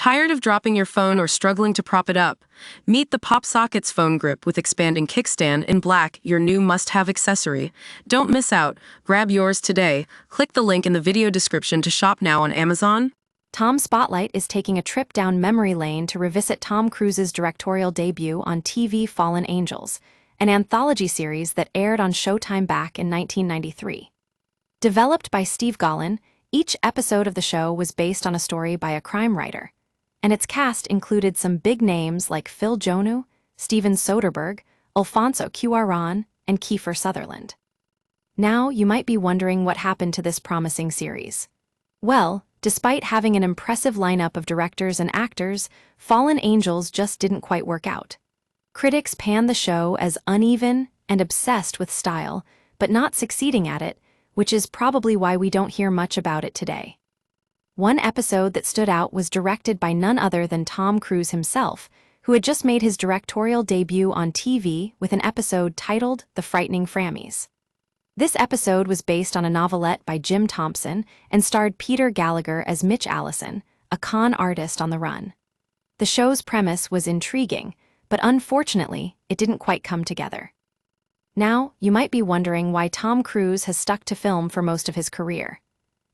Tired of dropping your phone or struggling to prop it up? Meet the PopSockets phone grip with expanding kickstand in black, your new must-have accessory. Don't miss out. Grab yours today. Click the link in the video description to shop now on Amazon. Tom Spotlight is taking a trip down memory lane to revisit Tom Cruise's directorial debut on TV Fallen Angels, an anthology series that aired on Showtime back in 1993. Developed by Steve Gollin, each episode of the show was based on a story by a crime writer, and its cast included some big names like Phil Jones, Steven Soderbergh, Alfonso Cuarón, and Kiefer Sutherland. Now, you might be wondering what happened to this promising series. Well, despite having an impressive lineup of directors and actors, Fallen Angels just didn't quite work out. Critics panned the show as uneven and obsessed with style, but not succeeding at it, which is probably why we don't hear much about it today. One episode that stood out was directed by none other than Tom Cruise himself, who had just made his directorial debut on TV with an episode titled The Frightening Frammies. This episode was based on a novelette by Jim Thompson and starred Peter Gallagher as Mitch Allison, a con artist on the run. The show's premise was intriguing, but unfortunately, it didn't quite come together. Now, you might be wondering why Tom Cruise has stuck to film for most of his career.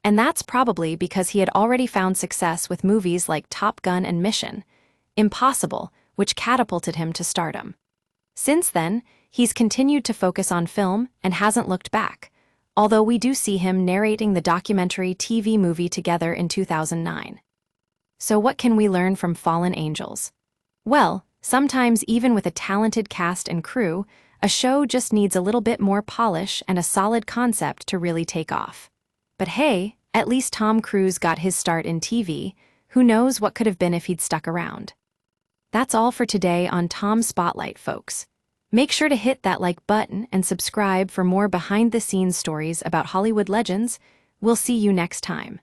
And that's probably because he had already found success with movies like Top Gun and Mission Impossible, which catapulted him to stardom. Since then, he's continued to focus on film and hasn't looked back, although we do see him narrating the documentary TV movie Together in 2009. So what can we learn from Fallen Angels? Well, sometimes even with a talented cast and crew, a show just needs a little bit more polish and a solid concept to really take off. But hey, at least Tom Cruise got his start in TV. Who knows what could have been if he'd stuck around. That's all for today on Tom Spotlight, folks. Make sure to hit that like button and subscribe for more behind-the-scenes stories about Hollywood legends. We'll see you next time.